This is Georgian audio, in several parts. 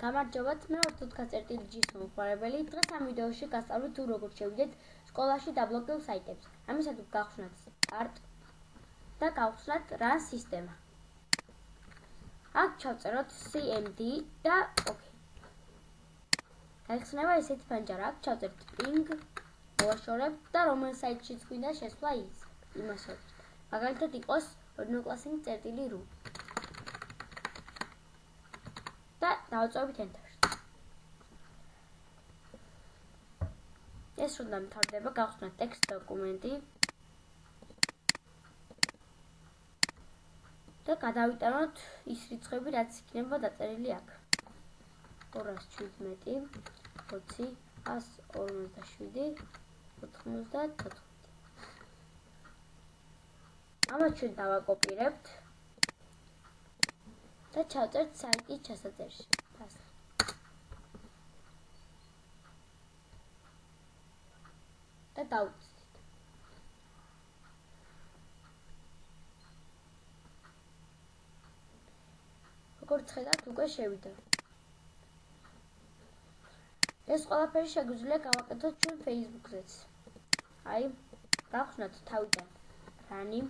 გამარჯობათ, მე ვარ თუთქაწერტილი ჯის მომხმარებელი. დღეს ამ ვიდეოში გასწავლით თუ როგორ შევიდეთ სკოლაში დაბლოკებულ საიტებს. ამისათვის გავხსნათ start და გავხსნათ run სისტემა. აქ ჩავწეროთ cmd და ok. გაიხსნება ესეთი პანჯარა. აქ ჩავწერთ ping, მოვაშორებთ და რომელ საიტშიც გვინდა შესვლა იმას ვაკეთებთ. მაგალითად იყოს odnoklassniki.ru და დავწოვით enter. ეს უნდა მთავრდება გავხსნათ text დოკუმენტი და გადავიტანოთ ის რიცხვები, რაც იქნება დაწერილი აქ. 217, 20, 157, 94. ამას ჩვენ დავაკოპირებთ და ჩავწერთ საიტის ჩასაწერში. და დავუწევთ. როგორც ხედავთ, უკვე შევიდა. ეს ყველაფერი შეგვიძლია გავაკეთოთ ჩვენ Facebook-ზეც. აი, გავხსნათ თავიდან run-ი.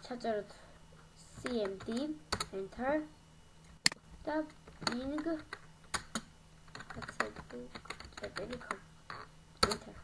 ჩაწეროთ cmd enter და ping enter.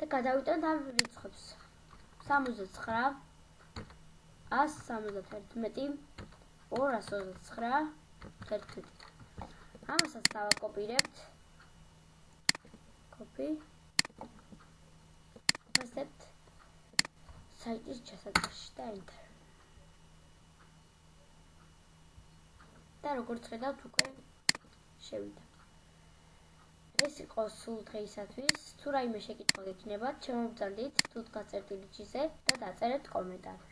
და გადავიტანთ ამ რიცხვებს 69 171 229 11. ამასაც დავაკოპირებთ copy paste საიტის ჩასაწერში და enter. და როგორც ხედავთ, უკვე შევიდა. ეს იყო სულ დღეისათვის. თუ რაიმე შეკითხვა გექნებათ, შემოგძანდით თუთქაწერტილი ჯიზე და დაწერეთ კომენტარში.